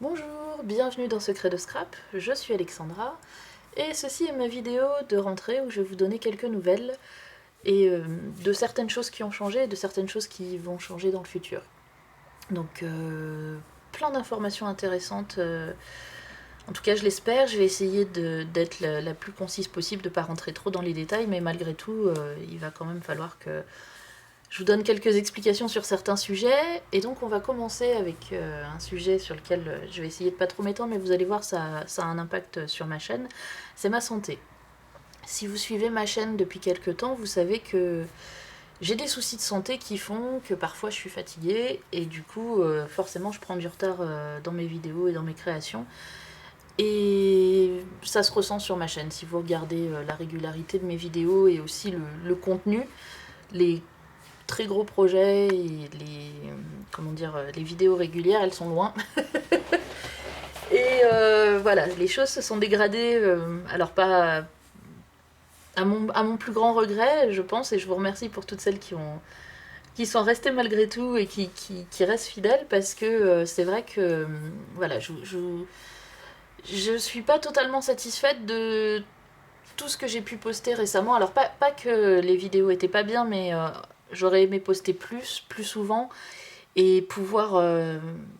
Bonjour, bienvenue dans Secret de Scrap, je suis Alexandra et ceci est ma vidéo de rentrée où je vais vous donner quelques nouvelles et de certaines choses qui ont changé et de certaines choses qui vont changer dans le futur. Donc plein d'informations intéressantes, en tout cas je l'espère, je vais essayer d'être la plus concise possible, de ne pas rentrer trop dans les détails, mais malgré tout il va quand même falloir que je vous donne quelques explications sur certains sujets, et donc on va commencer avec un sujet sur lequel je vais essayer de pas trop m'étendre, mais vous allez voir, ça a un impact sur ma chaîne, c'est ma santé. Si vous suivez ma chaîne depuis quelques temps, vous savez que j'ai des soucis de santé qui font que parfois je suis fatiguée, et du coup, forcément, je prends du retard dans mes vidéos et dans mes créations. Et ça se ressent sur ma chaîne. Si vous regardez la régularité de mes vidéos et aussi le contenu, les très gros projets et les vidéos régulières, elles sont loin. Et voilà, les choses se sont dégradées, alors pas à mon plus grand regret, je pense, et je vous remercie pour toutes celles qui sont restées malgré tout et qui restent fidèles, parce que c'est vrai que voilà, je suis pas totalement satisfaite de tout ce que j'ai pu poster récemment. Alors pas que les vidéos étaient pas bien, mais j'aurais aimé poster plus souvent, et pouvoir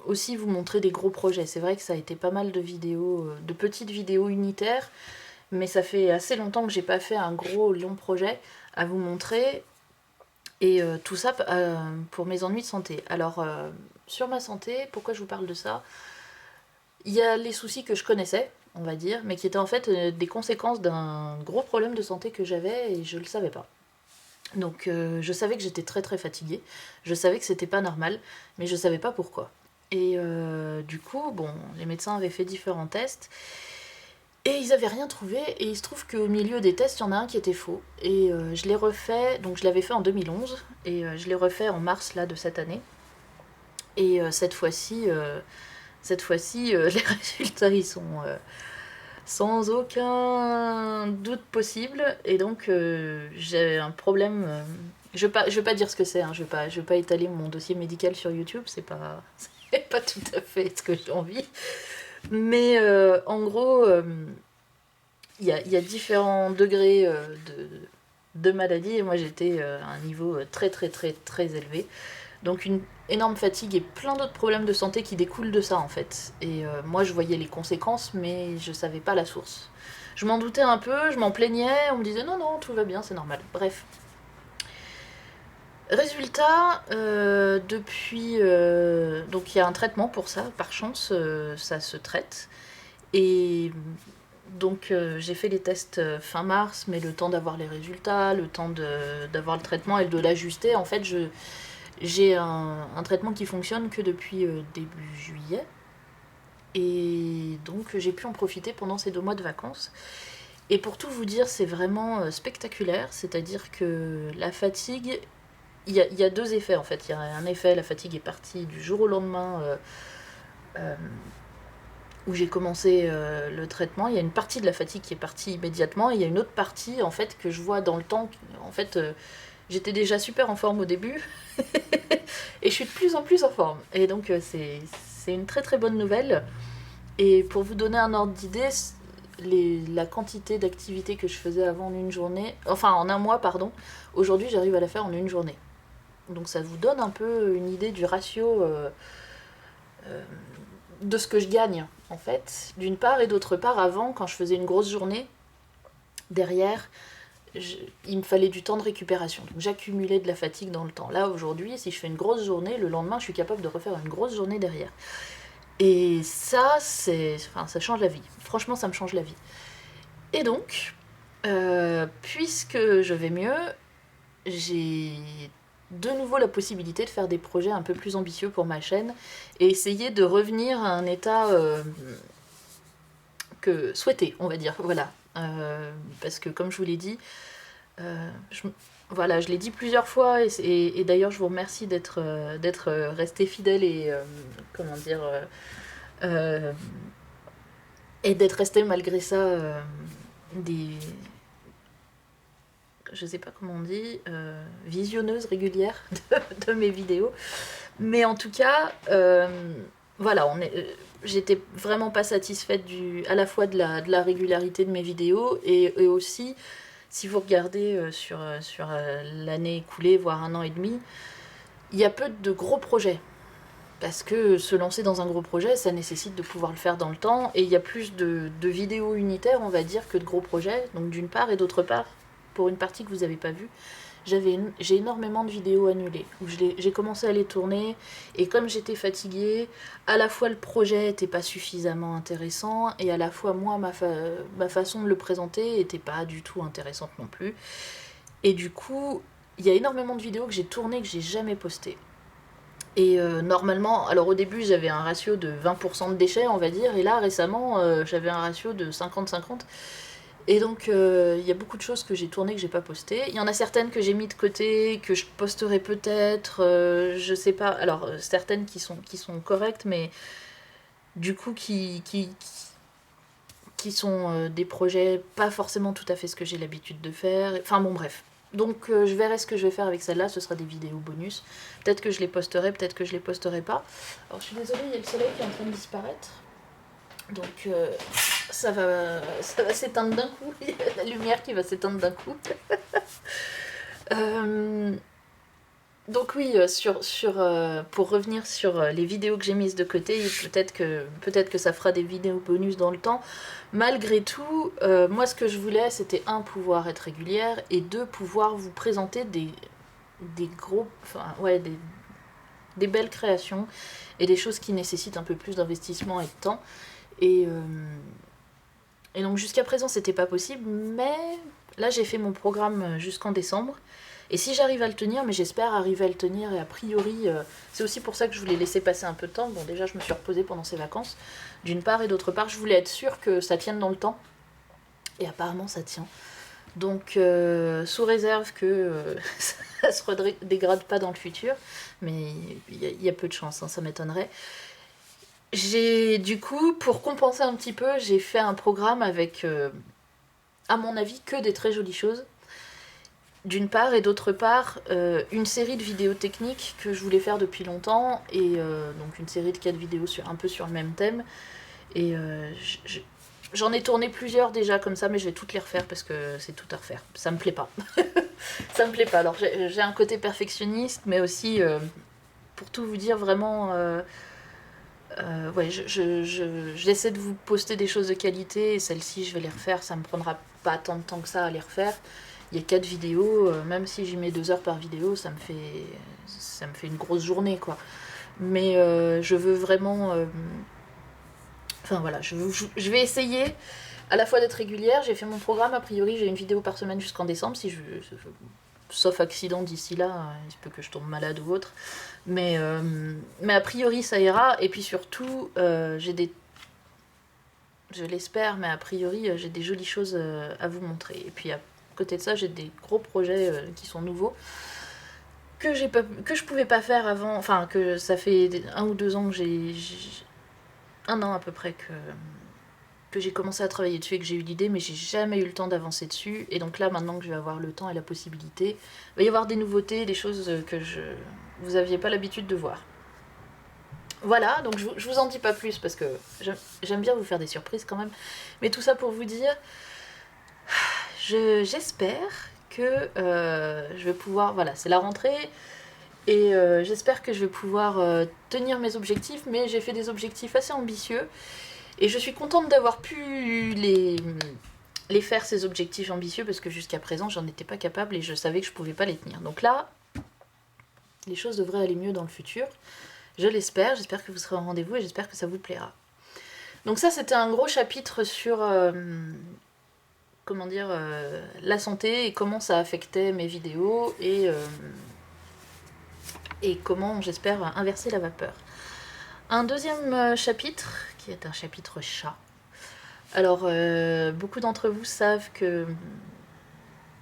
aussi vous montrer des gros projets. C'est vrai que ça a été pas mal de vidéos, de petites vidéos unitaires, mais ça fait assez longtemps que j'ai pas fait un gros long projet à vous montrer, et tout ça pour mes ennuis de santé. Alors sur ma santé, pourquoi je vous parle de ça? Il y a les soucis que je connaissais, on va dire, mais qui étaient en fait des conséquences d'un gros problème de santé que j'avais et je le savais pas. Donc je savais que j'étais très fatiguée, je savais que c'était pas normal, mais je savais pas pourquoi. Et du coup, bon, les médecins avaient fait différents tests, et ils avaient rien trouvé, et il se trouve qu'au milieu des tests, il y en a un qui était faux. Et je l'ai refait, donc je l'avais fait en 2011, et je l'ai refait en mars là de cette année. Et cette fois-ci, les résultats, ils sont sans aucun doute possible, et donc j'ai un problème. Je vais pas dire ce que c'est, hein, je vais pas étaler mon dossier médical sur YouTube, c'est pas tout à fait ce que j'ai envie. Mais en gros, y a différents degrés de maladie, et moi j'étais à un niveau très élevé. Donc une énorme fatigue et plein d'autres problèmes de santé qui découlent de ça en fait. Et moi je voyais les conséquences, mais je savais pas la source. Je m'en doutais un peu, je m'en plaignais, on me disait non non tout va bien, c'est normal. Bref. Résultat, depuis... donc il y a un traitement pour ça, par chance ça se traite. Et donc j'ai fait les tests fin mars, mais le temps d'avoir les résultats, le temps d'avoir le traitement et de l'ajuster, en fait j'ai un traitement qui fonctionne que depuis début juillet. Et donc j'ai pu en profiter pendant ces 2 mois de vacances. Et pour tout vous dire, c'est vraiment spectaculaire, c'est-à-dire que la fatigue, y a 2 effets en fait. Il y a un effet, la fatigue est partie du jour au lendemain euh, où j'ai commencé le traitement. Il y a une partie de la fatigue qui est partie immédiatement, et il y a une autre partie en fait que je vois dans le temps. En fait, j'étais déjà super en forme au début, et je suis de plus en plus en forme. Et donc c'est une très bonne nouvelle. Et pour vous donner un ordre d'idée, la quantité d'activité que je faisais avant en une journée, enfin en un mois pardon, aujourd'hui j'arrive à la faire en une journée. Donc ça vous donne un peu une idée du ratio euh, de ce que je gagne en fait, d'une part, et d'autre part, avant, quand je faisais une grosse journée, derrière, il me fallait du temps de récupération. Donc j'accumulais de la fatigue dans le temps. Là aujourd'hui, si je fais une grosse journée, le lendemain je suis capable de refaire une grosse journée derrière. Et ça, ça change la vie. Franchement, ça me change la vie. Et donc, puisque je vais mieux, j'ai de nouveau la possibilité de faire des projets un peu plus ambitieux pour ma chaîne et essayer de revenir à un état que souhaité, on va dire. Voilà. Parce que comme je vous l'ai dit, voilà, je l'ai dit plusieurs fois, et d'ailleurs je vous remercie d'être resté fidèle et comment dire euh, et d'être resté malgré ça des, je sais pas comment on dit, visionneuse régulière de mes vidéos. Mais en tout cas, voilà, j'étais vraiment pas satisfaite à la fois de la régularité de mes vidéos et aussi, si vous regardez sur l'année écoulée, voire 1 an et demi, il y a peu de gros projets. Parce que se lancer dans un gros projet, ça nécessite de pouvoir le faire dans le temps, et il y a plus de vidéos unitaires, on va dire, que de gros projets, donc d'une part, et d'autre part, pour une partie que vous n'avez pas vue, j'ai énormément de vidéos annulées, où j'ai commencé à les tourner, et comme j'étais fatiguée, à la fois le projet n'était pas suffisamment intéressant, et à la fois moi, ma façon de le présenter n'était pas du tout intéressante non plus, et du coup, il y a énormément de vidéos que j'ai tournées que j'ai jamais postées. Et normalement, alors au début j'avais un ratio de 20% de déchets, on va dire, et là récemment j'avais un ratio de 50-50. Et donc il y a beaucoup de choses que j'ai tournées que j'ai pas postées. Il y en a certaines que j'ai mis de côté, que je posterai peut-être, je sais pas. Alors certaines qui sont correctes, mais du coup qui sont des projets pas forcément tout à fait ce que j'ai l'habitude de faire. Enfin bon, bref. Donc je verrai ce que je vais faire avec celle-là, ce sera des vidéos bonus. Peut-être que je les posterai, peut-être que je les posterai pas. Alors je suis désolée, il y a le soleil qui est en train de disparaître. Donc ça va s'éteindre d'un coup, il y a la lumière qui va s'éteindre d'un coup. Donc oui, pour revenir sur les vidéos que j'ai mises de côté, peut-être que ça fera des vidéos bonus dans le temps. Malgré tout, moi ce que je voulais, c'était pouvoir être régulière, et pouvoir vous présenter des belles créations, et des choses qui nécessitent un peu plus d'investissement et de temps. Et donc jusqu'à présent, c'était pas possible, mais là j'ai fait mon programme jusqu'en décembre. Et si j'arrive à le tenir, mais j'espère arriver à le tenir, et a priori, c'est aussi pour ça que je voulais laisser passer un peu de temps. Bon, déjà, je me suis reposée pendant ces vacances, d'une part, et d'autre part, je voulais être sûre que ça tienne dans le temps. Et apparemment, ça tient. Donc, sous réserve que ça se dégrade pas dans le futur, mais il y a peu de chance, hein, ça m'étonnerait. Du coup, pour compenser un petit peu, j'ai fait un programme avec, à mon avis, que des très jolies choses. D'une part, et d'autre part, une série de vidéos techniques que je voulais faire depuis longtemps, et donc une série de 4 vidéos un peu sur le même thème. Et j'en ai tourné plusieurs déjà comme ça, mais je vais toutes les refaire parce que c'est tout à refaire. Ça me plaît pas. Ça me plaît pas. Alors j'ai un côté perfectionniste, mais aussi, pour tout vous dire, vraiment, ouais, j'essaie de vous poster des choses de qualité, et celles-ci, je vais les refaire. Ça me prendra pas tant de temps que ça à les refaire. Il y a 4 vidéos, même si j'y mets 2 heures par vidéo, ça me fait une grosse journée, quoi. Mais je veux vraiment... Enfin voilà, je vais essayer à la fois d'être régulière. J'ai fait mon programme, a priori j'ai une vidéo par semaine jusqu'en décembre, sauf accident d'ici là, il se peut que je tombe malade ou autre. Mais a priori ça ira, et puis surtout, je l'espère, mais a priori j'ai des jolies choses à vous montrer. Et puis à côté de ça, j'ai des gros projets qui sont nouveaux, que je pouvais pas faire avant, enfin que ça fait 1 ou 2 ans que j'ai 1 an à peu près que j'ai commencé à travailler dessus et que j'ai eu l'idée, mais j'ai jamais eu le temps d'avancer dessus. Et donc là, maintenant que je vais avoir le temps et la possibilité, il va y avoir des nouveautés, des choses que vous aviez pas l'habitude de voir. Voilà, donc je vous en dis pas plus parce que j'aime bien vous faire des surprises quand même. Mais tout ça pour vous dire, j'espère que je vais pouvoir... Voilà, c'est la rentrée, et j'espère que je vais pouvoir tenir mes objectifs, mais j'ai fait des objectifs assez ambitieux. Et je suis contente d'avoir pu les faire, ces objectifs ambitieux, parce que jusqu'à présent, j'en étais pas capable et je savais que je pouvais pas les tenir. Donc là, les choses devraient aller mieux dans le futur. Je l'espère, j'espère que vous serez au rendez-vous et j'espère que ça vous plaira. Donc ça, c'était un gros chapitre sur la santé et comment ça affectait mes vidéos, et comment j'espère inverser la vapeur. Un deuxième chapitre, qui est un chapitre chat. Alors, beaucoup d'entre vous savent que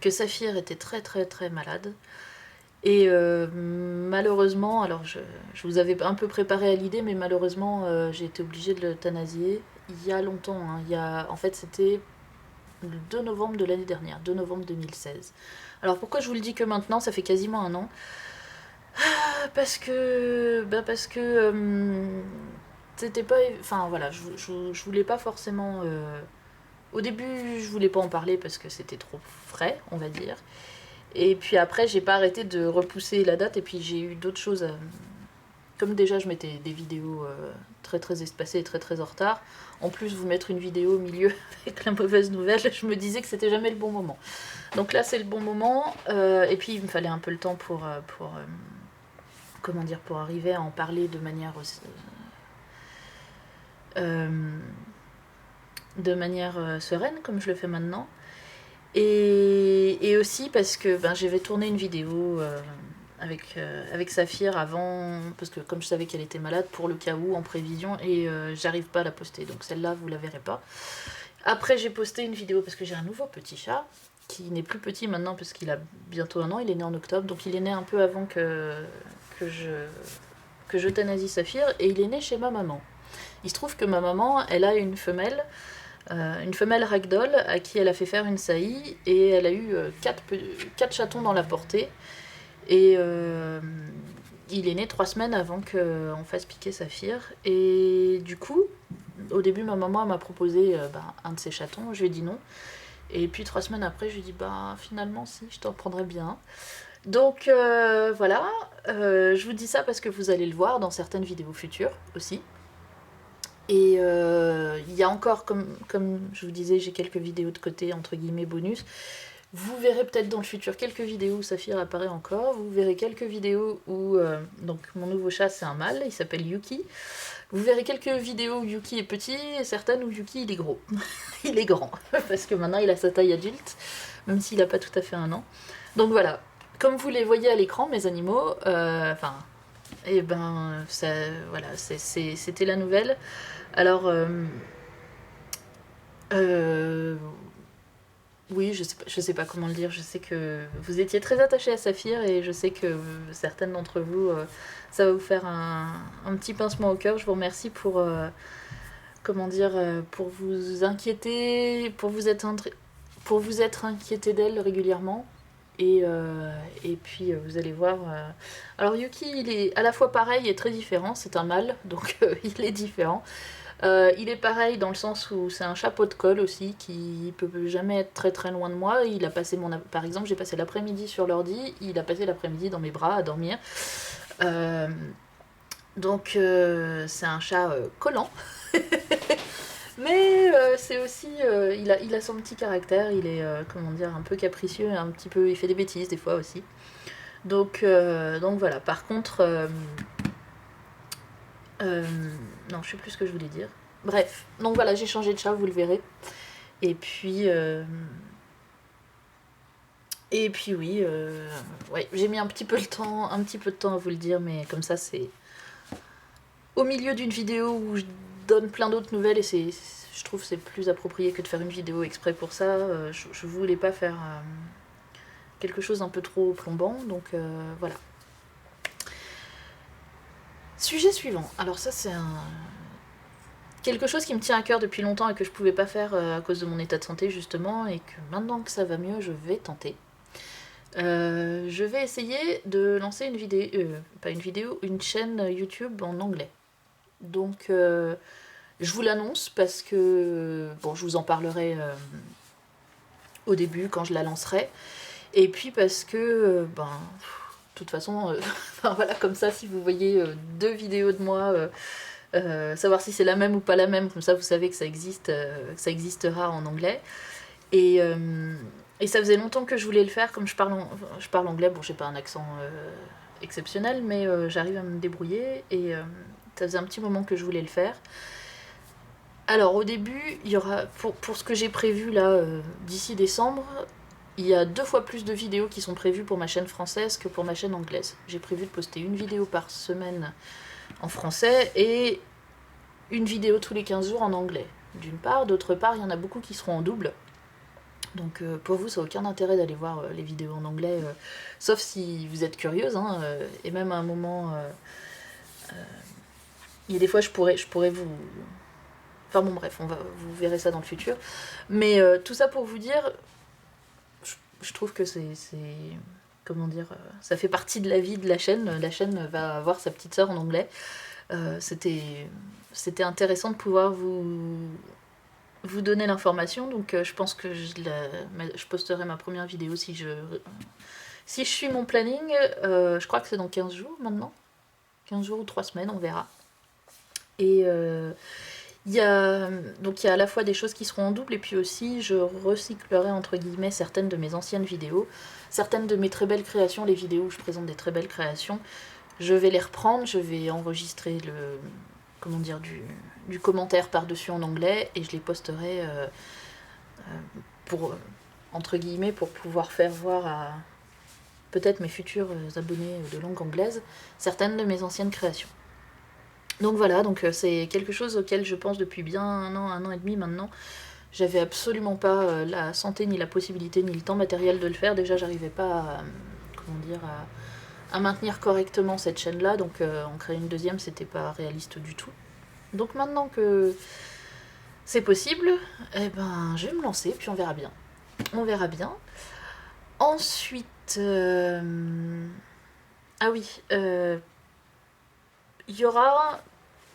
Saphir était très très très malade. Et malheureusement, alors je vous avais un peu préparé à l'idée, mais malheureusement j'ai été obligée de l'euthanasier il y a longtemps. En fait, c'était le 2 novembre de l'année dernière, 2 novembre 2016. Alors pourquoi je vous le dis que maintenant, ça fait quasiment 1 an? Parce que c'était pas... Enfin voilà, je voulais pas forcément... Au début, je voulais pas en parler parce que c'était trop frais, on va dire. Et puis après, j'ai pas arrêté de repousser la date, et puis j'ai eu d'autres choses à... Comme déjà je mettais des vidéos très très espacées et très très en retard, en plus vous mettre une vidéo au milieu avec la mauvaise nouvelle, je me disais que c'était jamais le bon moment. Donc là c'est le bon moment, et puis il me fallait un peu le temps comment dire, pour arriver à en parler de manière sereine comme je le fais maintenant. Et aussi parce que j'avais tourné une vidéo avec Saphir avant, parce que comme je savais qu'elle était malade, pour le cas où, en prévision, et j'arrive pas à la poster, donc celle-là vous la verrez pas. Après j'ai posté une vidéo parce que j'ai un nouveau petit chat, qui n'est plus petit maintenant parce qu'il a bientôt 1 an, il est né en octobre, donc il est né un peu avant que j'euthanasie Saphir, et il est né chez ma maman. Il se trouve que ma maman, elle a une femelle ragdoll à qui elle a fait faire une saillie, et elle a eu 4 chatons dans la portée, et il est né 3 semaines avant qu'on fasse piquer Saphir, et du coup au début ma maman m'a proposé un de ses chatons, je lui ai dit non, et puis 3 semaines après je lui ai dit finalement si, je t'en prendrais bien. Donc voilà, je vous dis ça parce que vous allez le voir dans certaines vidéos futures aussi. Et il y a encore, comme je vous disais, j'ai quelques vidéos de côté, entre guillemets, bonus. Vous verrez peut-être dans le futur quelques vidéos où Saphir apparaît encore. Vous verrez quelques vidéos où... donc mon nouveau chat, c'est un mâle, il s'appelle Yuki. Vous verrez quelques vidéos où Yuki est petit, et certaines où Yuki, il est gros. Il est grand, parce que maintenant, il a sa taille adulte, même s'il n'a pas tout à fait 1 an. Donc voilà, comme vous les voyez à l'écran, mes animaux, et voilà, c'était la nouvelle. Alors, oui, je sais pas comment le dire. Je sais que vous étiez très attachés à Saphir, et je sais que certaines d'entre vous, ça va vous faire un petit pincement au cœur. Je vous remercie pour, comment dire, pour vous inquiéter, pour vous être inquiété d'elle régulièrement. Et puis vous allez voir. Alors Yuki, il est à la fois pareil et très différent. C'est un mâle, donc il est différent. Il est pareil dans le sens où c'est un chapeau de colle aussi, qui peut jamais être très très loin de moi. Il a passé par exemple, j'ai passé l'après-midi sur l'ordi, il a passé l'après-midi dans mes bras à dormir. Donc c'est un chat collant. Mais c'est aussi, il a son petit caractère, il est, comment dire, un peu capricieux, un petit peu, il fait des bêtises des fois aussi. Donc voilà, par contre, non, je sais plus ce que je voulais dire. Bref, donc voilà, j'ai changé de chat, vous le verrez. Et puis oui, ouais, j'ai mis un petit peu de temps à vous le dire, mais comme ça c'est au milieu d'une vidéo où je donne plein d'autres nouvelles, et je trouve que c'est plus approprié que de faire une vidéo exprès pour ça. Je voulais pas faire quelque chose d'un peu trop plombant, donc voilà. Sujet suivant. Alors ça c'est quelque chose qui me tient à cœur depuis longtemps et que je pouvais pas faire à cause de mon état de santé justement, et que maintenant que ça va mieux, je vais tenter. Je vais essayer de lancer une chaîne YouTube en anglais. Donc je vous l'annonce parce que bon, je vous en parlerai au début quand je la lancerai, et puis parce que de toute façon voilà, comme ça, si vous voyez 2 vidéos de moi, savoir si c'est la même ou pas la même, comme ça vous savez que ça existe, que ça existera en anglais. Et ça faisait longtemps que je voulais le faire, comme je parle anglais. Bon, j'ai pas un accent exceptionnel, mais j'arrive à me débrouiller, et ça faisait un petit moment que je voulais le faire. Alors au début, il y aura, pour ce que j'ai prévu là, d'ici décembre, il y a 2 fois plus de vidéos qui sont prévues pour ma chaîne française que pour ma chaîne anglaise. J'ai prévu de poster une vidéo par semaine en français et une vidéo tous les 15 jours en anglais, d'une part. D'autre part, il y en a beaucoup qui seront en double. Donc pour vous, ça n'a aucun intérêt d'aller voir les vidéos en anglais, sauf si vous êtes curieuse, hein, et même à un moment, il y a des fois je pourrais vous... Enfin bon bref, vous verrez ça dans le futur. Mais tout ça pour vous dire, je trouve que c'est comment dire, ça fait partie de la vie de la chaîne. La chaîne va avoir sa petite sœur en anglais. C'était c'était intéressant de pouvoir vous donner l'information. Donc je pense que je posterai ma première vidéo si je suis mon planning. Je crois que c'est dans 15 jours maintenant. 15 jours ou 3 semaines, on verra. Et il y a à la fois des choses qui seront en double, et puis aussi je recyclerai entre guillemets certaines de mes anciennes vidéos, certaines de mes très belles créations, les vidéos où je présente des très belles créations. Je vais les reprendre, je vais enregistrer du commentaire par-dessus en anglais, et je les posterai pour, entre guillemets, pour pouvoir faire voir à peut-être mes futurs abonnés de langue anglaise certaines de mes anciennes créations. Donc voilà, c'est quelque chose auquel je pense depuis bien un an et demi maintenant. J'avais absolument pas la santé, ni la possibilité, ni le temps matériel de le faire. Déjà, j'arrivais pas à maintenir correctement cette chaîne-là, donc en créer une deuxième, c'était pas réaliste du tout. Donc maintenant que c'est possible, eh ben, je vais me lancer, puis on verra bien. On verra bien. Ensuite, ah oui, il y aura,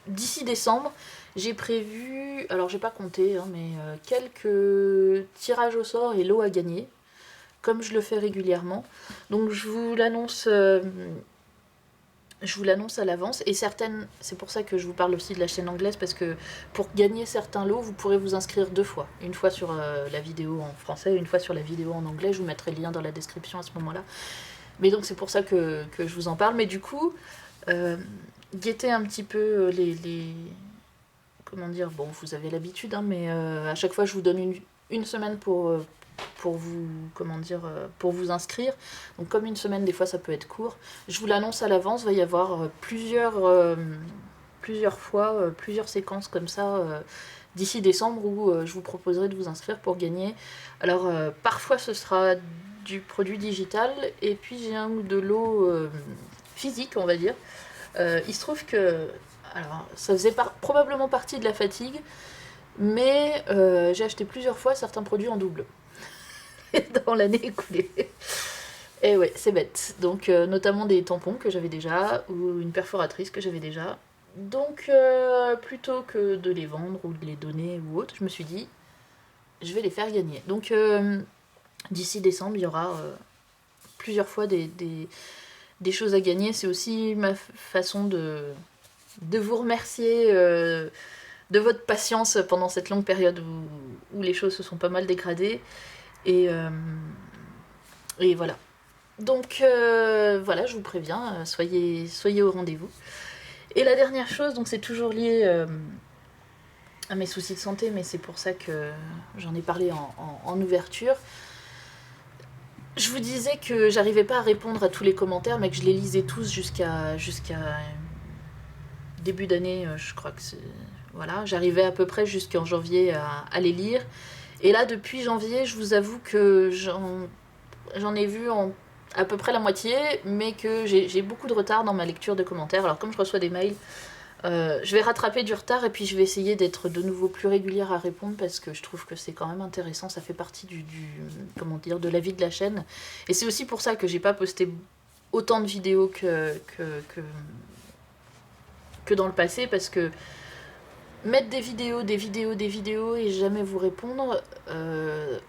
d'ici décembre, j'ai prévu, alors j'ai pas compté, hein, mais quelques tirages au sort et lots à gagner, comme je le fais régulièrement. Donc je vous l'annonce à l'avance, et certaines, c'est pour ça que je vous parle aussi de la chaîne anglaise, parce que pour gagner certains lots, vous pourrez vous inscrire 2 fois. Une fois sur la vidéo en français, une fois sur la vidéo en anglais. Je vous mettrai le lien dans la description à ce moment-là. Mais donc c'est pour ça que je vous en parle. Mais du coup, guettez un petit peu les... Comment dire, bon, vous avez l'habitude, hein, mais à chaque fois je vous donne une semaine pour vous, pour vous inscrire. Donc comme une semaine, des fois ça peut être court. Je vous l'annonce à l'avance, il va y avoir plusieurs fois, plusieurs séquences comme ça d'ici décembre, où je vous proposerai de vous inscrire pour gagner. Alors parfois ce sera du produit digital, et puis j'ai un ou deux lots physiques, on va dire. Il se trouve que, alors ça faisait probablement partie de la fatigue, mais j'ai acheté plusieurs fois certains produits en double dans l'année écoulée. Et ouais, c'est bête. Donc notamment des tampons que j'avais déjà, ou une perforatrice que j'avais déjà. Donc plutôt que de les vendre ou de les donner ou autre, je me suis dit, je vais les faire gagner. Donc d'ici décembre, il y aura plusieurs fois des choses à gagner. C'est aussi ma façon de vous remercier de votre patience pendant cette longue période où les choses se sont pas mal dégradées. Et voilà. Donc voilà, je vous préviens, soyez au rendez-vous. Et la dernière chose, donc c'est toujours lié à mes soucis de santé, mais c'est pour ça que j'en ai parlé en ouverture. Je vous disais que j'arrivais pas à répondre à tous les commentaires, mais que je les lisais tous jusqu'à début d'année, je crois que c'est... Voilà, j'arrivais à peu près jusqu'en janvier à les lire. Et là, depuis janvier, je vous avoue que j'en ai vu à peu près la moitié, mais que j'ai beaucoup de retard dans ma lecture de commentaires. Alors comme je reçois des mails, je vais rattraper du retard, et puis je vais essayer d'être de nouveau plus régulière à répondre, parce que je trouve que c'est quand même intéressant, ça fait partie de la vie de la chaîne. Et c'est aussi pour ça que j'ai pas posté autant de vidéos que dans le passé, parce que mettre des vidéos et jamais vous répondre,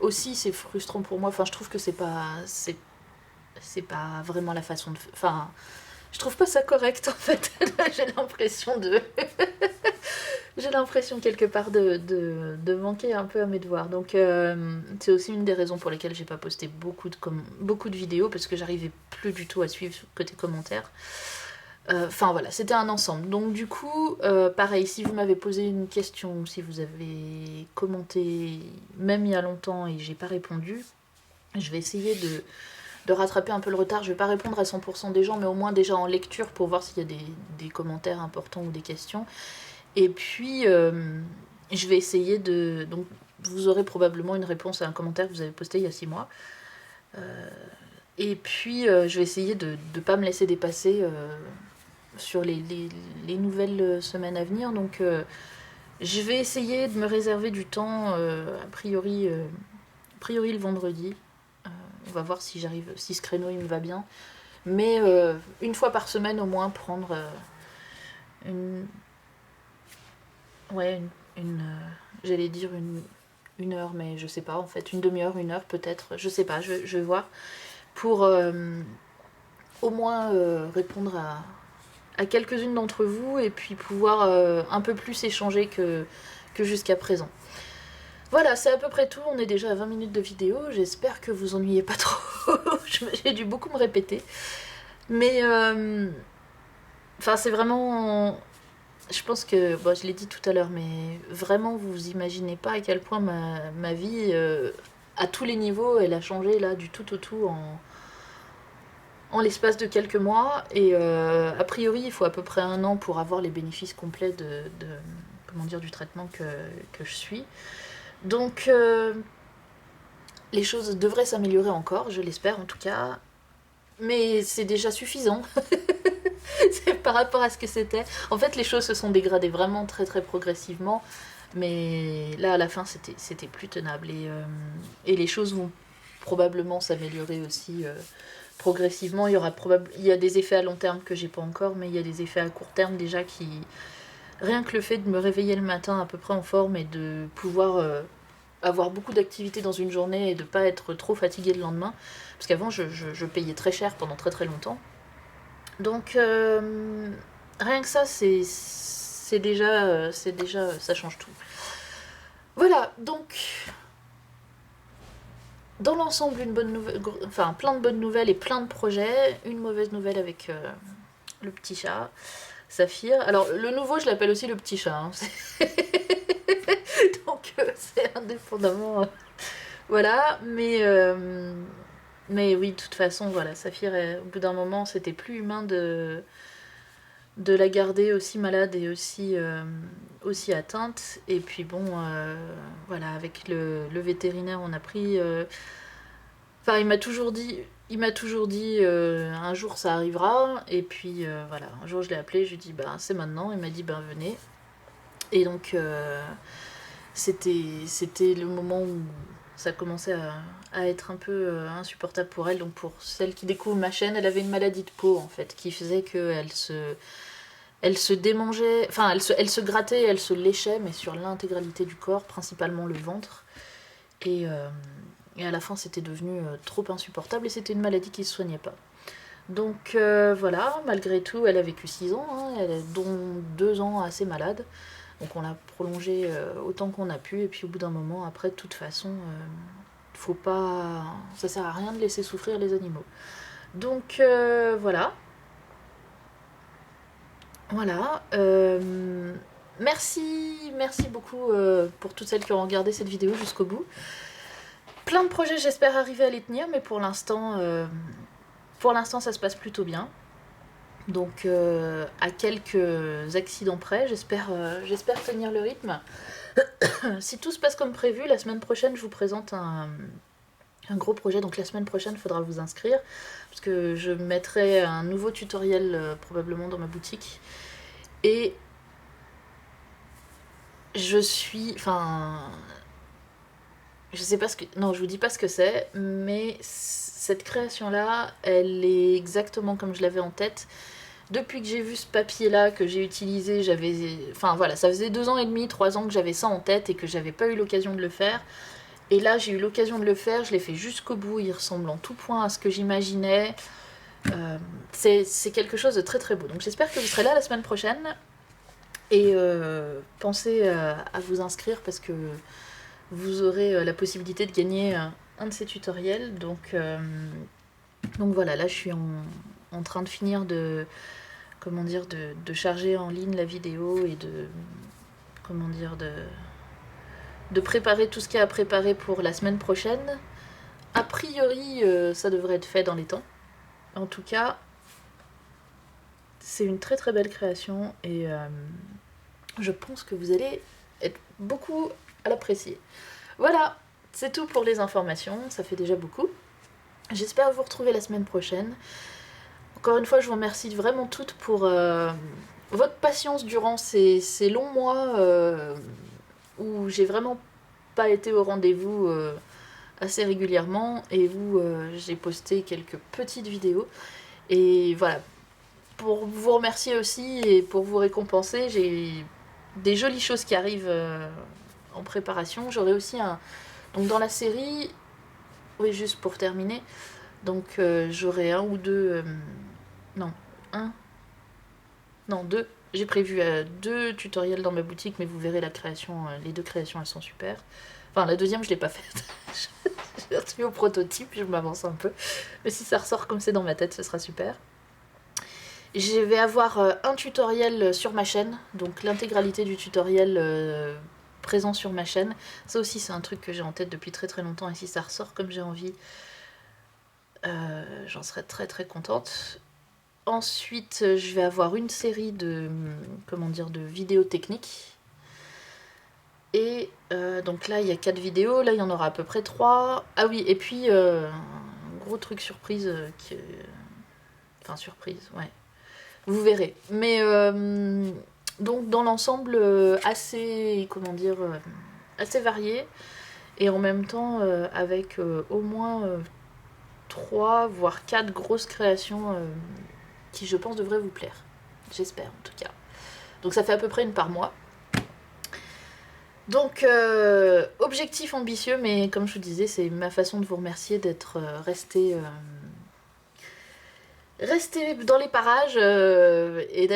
aussi c'est frustrant pour moi. Enfin, je trouve que c'est pas vraiment la façon de... Enfin, je trouve pas ça correct, en fait. J'ai l'impression j'ai l'impression quelque part de manquer un peu à mes devoirs. Donc c'est aussi une des raisons pour lesquelles j'ai pas posté beaucoup de vidéos, parce que j'arrivais plus du tout à suivre côté commentaires. Enfin voilà, c'était un ensemble. Donc du coup, pareil, si vous m'avez posé une question, si vous avez commenté, même il y a longtemps, et j'ai pas répondu, je vais essayer de rattraper un peu le retard. Je vais pas répondre à 100% des gens, mais au moins déjà en lecture, pour voir s'il y a des commentaires importants ou des questions. Et puis, je vais essayer de... Donc, vous aurez probablement une réponse à un commentaire que vous avez posté il y a 6 mois. Et puis, je vais essayer de ne pas me laisser dépasser sur les nouvelles semaines à venir. Donc, je vais essayer de me réserver du temps, a priori le vendredi. On va voir si ce créneau il me va bien. Mais une fois par semaine au moins, prendre ouais, j'allais dire une heure, mais je sais pas, en fait, une demi-heure, une heure peut-être, je sais pas, je vais voir, pour au moins répondre à quelques-unes d'entre vous et puis pouvoir un peu plus échanger que jusqu'à présent. Voilà, c'est à peu près tout, on est déjà à 20 minutes de vidéo, j'espère que vous ennuyez pas trop, j'ai dû beaucoup me répéter, mais enfin c'est vraiment, je pense que, bon, je l'ai dit tout à l'heure, mais vraiment vous imaginez pas à quel point ma vie, à tous les niveaux, elle a changé là du tout au tout en l'espace de quelques mois, et a priori il faut à peu près un an pour avoir les bénéfices complets comment dire, du traitement que je suis. Donc les choses devraient s'améliorer encore, je l'espère en tout cas, mais c'est déjà suffisant. C'est par rapport à ce que c'était. En fait, les choses se sont dégradées vraiment très très progressivement, mais là à la fin c'était plus tenable, et les choses vont probablement s'améliorer aussi progressivement. Il y a des effets à long terme que j'ai pas encore, mais il y a des effets à court terme déjà qui, rien que le fait de me réveiller le matin à peu près en forme et de pouvoir avoir beaucoup d'activités dans une journée et de pas être trop fatiguée le lendemain, parce qu'avant je payais très cher pendant très très longtemps. Donc rien que ça c'est déjà ça change tout. Voilà, donc dans l'ensemble une bonne nouvelle, enfin plein de bonnes nouvelles et plein de projets. Une mauvaise nouvelle avec le petit chat Saphir. Alors le nouveau je l'appelle aussi le petit chat, hein. Donc c'est indépendamment voilà, mais oui, de toute façon voilà, Saphir au bout d'un moment c'était plus humain de la garder aussi malade et aussi atteinte. Et puis bon, voilà, avec le vétérinaire, on a pris. Enfin, il m'a toujours dit un jour ça arrivera. Et puis voilà, un jour je l'ai appelé, je lui ai dit bah c'est maintenant. Il m'a dit ben venez. Et donc c'était le moment où ça commençait à être un peu insupportable pour elle. Donc pour celle qui découvre ma chaîne, elle avait une maladie de peau en fait, qui faisait qu'elle elle se démangeait, enfin elle se grattait, elle se léchait, mais sur l'intégralité du corps, principalement le ventre. Et, euh, et à la fin, c'était devenu trop insupportable et c'était une maladie qui ne se soignait pas. Donc voilà, malgré tout, elle a vécu 6 ans, hein, dont 2 ans assez malade. Donc on l'a prolongée autant qu'on a pu. Et puis au bout d'un moment, après, de toute façon, faut pas, ça sert à rien de laisser souffrir les animaux. Donc voilà. Voilà. Merci beaucoup pour toutes celles qui ont regardé cette vidéo jusqu'au bout. Plein de projets, j'espère arriver à les tenir, mais pour l'instant, ça se passe plutôt bien. Donc, à quelques accidents près, j'espère tenir le rythme. Si tout se passe comme prévu, la semaine prochaine, je vous présente un gros projet. Donc, la semaine prochaine, il faudra vous inscrire, parce que je mettrai un nouveau tutoriel probablement dans ma boutique. Et je suis... Enfin... Je sais pas ce que... Non, je vous dis pas ce que c'est, mais cette création-là, elle est exactement comme je l'avais en tête. Depuis que j'ai vu ce papier-là, que j'ai utilisé, j'avais... Enfin voilà, ça faisait 2 ans et demi, 3 ans que j'avais ça en tête et que j'avais pas eu l'occasion de le faire. Et là, j'ai eu l'occasion de le faire, je l'ai fait jusqu'au bout, il ressemble en tout point à ce que j'imaginais. C'est quelque chose de très très beau. Donc j'espère que vous serez là la semaine prochaine. Et pensez à vous inscrire parce que vous aurez la possibilité de gagner un de ces tutoriels. Donc voilà, là je suis en train de finir de charger en ligne la vidéo et de préparer tout ce qu'il y a à préparer pour la semaine prochaine. A priori, ça devrait être fait dans les temps. En tout cas, c'est une très très belle création et je pense que vous allez être beaucoup à l'apprécier. Voilà, c'est tout pour les informations, ça fait déjà beaucoup. J'espère vous retrouver la semaine prochaine. Encore une fois, je vous remercie vraiment toutes pour votre patience durant ces longs mois où j'ai vraiment pas été au rendez-vous assez régulièrement et où j'ai posté quelques petites vidéos. Et voilà, pour vous remercier aussi et pour vous récompenser, j'ai des jolies choses qui arrivent en préparation. J'aurai aussi un... Donc dans la série, oui, juste pour terminer, donc j'aurai un ou deux... non, un... Non, deux. J'ai prévu 2 tutoriels dans ma boutique, mais vous verrez la création, les 2 créations, elles sont super. Enfin, la deuxième, je l'ai pas faite. J'ai retenu au prototype, je m'avance un peu. Mais si ça ressort comme c'est dans ma tête, ce sera super. Je vais avoir un tutoriel sur ma chaîne, donc l'intégralité du tutoriel présent sur ma chaîne. Ça aussi, c'est un truc que j'ai en tête depuis très très longtemps, et si ça ressort comme j'ai envie, j'en serai très très contente. Ensuite, je vais avoir une série de, comment dire, de vidéos techniques. Et donc là, il y a 4 vidéos, là, il y en aura à peu près 3. Ah oui, et puis, un gros truc surprise, enfin, surprise, ouais. Vous verrez. Mais, donc, dans l'ensemble, assez, comment dire, assez varié. Et en même temps, avec au moins 3, voire 4 grosses créations qui, je pense, devraient vous plaire. J'espère, en tout cas. Donc ça fait à peu près une par mois. Donc, objectif ambitieux, mais comme je vous disais, c'est ma façon de vous remercier d'être resté dans les parages et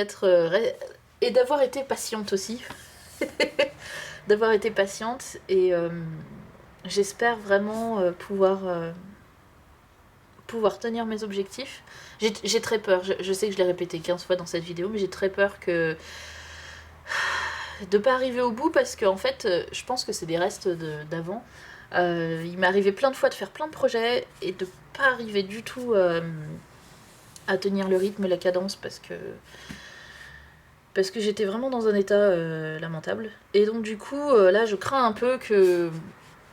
et d'avoir été patiente aussi. D'avoir été patiente et j'espère vraiment pouvoir tenir mes objectifs. J'ai très peur, je sais que je l'ai répété 15 fois dans cette vidéo, mais j'ai très peur de pas arriver au bout parce que en fait, je pense que c'est des restes d'avant. Il m'est arrivé plein de fois de faire plein de projets et de pas arriver du tout à tenir le rythme, la cadence parce que j'étais vraiment dans un état lamentable. Et donc du coup, là, je crains un peu que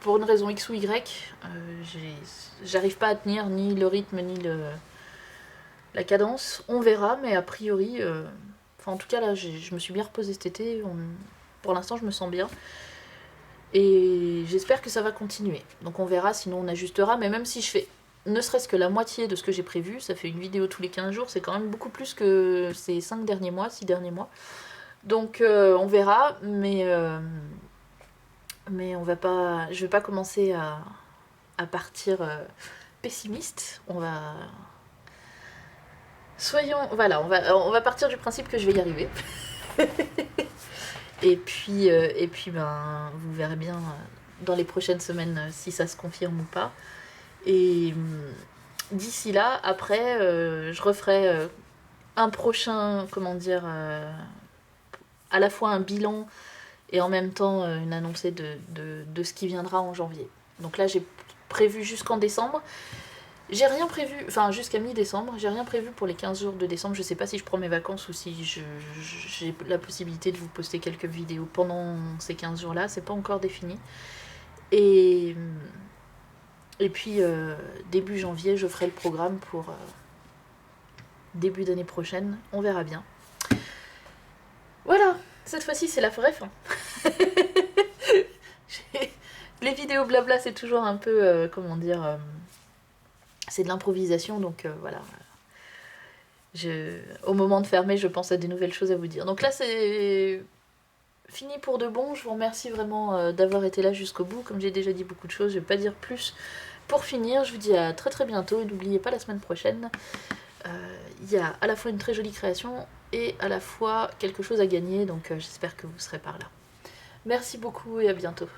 pour une raison X ou Y, j'arrive pas à tenir ni le rythme ni la cadence. On verra, mais a priori, enfin en tout cas là, je me suis bien reposée cet été. Pour l'instant, je me sens bien. Et j'espère que ça va continuer. Donc on verra, sinon on ajustera. Mais même si je fais ne serait-ce que la moitié de ce que j'ai prévu, ça fait une vidéo tous les 15 jours, c'est quand même beaucoup plus que ces 5 derniers mois, 6 derniers mois. Donc on verra, mais on va pas, je vais pas commencer à partir pessimiste. On va... Voilà, on va partir du principe que je vais y arriver. Et puis ben, vous verrez bien dans les prochaines semaines si ça se confirme ou pas. Et d'ici là, après, je referai un prochain, comment dire, à la fois un bilan et en même temps une annoncée de ce qui viendra en janvier. Donc là, j'ai prévu jusqu'en décembre. J'ai rien prévu, enfin jusqu'à mi-décembre, j'ai rien prévu pour les 15 jours de décembre. Je sais pas si je prends mes vacances ou si j'ai la possibilité de vous poster quelques vidéos pendant ces 15 jours-là, c'est pas encore défini. Et puis début janvier, je ferai le programme pour début d'année prochaine, on verra bien. Voilà, cette fois-ci c'est la vraie fin. Les vidéos blabla c'est toujours un peu, comment dire... c'est de l'improvisation, donc voilà. Au moment de fermer, je pense à des nouvelles choses à vous dire. Donc là, c'est fini pour de bon. Je vous remercie vraiment d'avoir été là jusqu'au bout. Comme j'ai déjà dit beaucoup de choses, je ne vais pas dire plus. Pour finir, je vous dis à très très bientôt. Et n'oubliez pas, la semaine prochaine, il y a à la fois une très jolie création et à la fois quelque chose à gagner. Donc j'espère que vous serez par là. Merci beaucoup et à bientôt.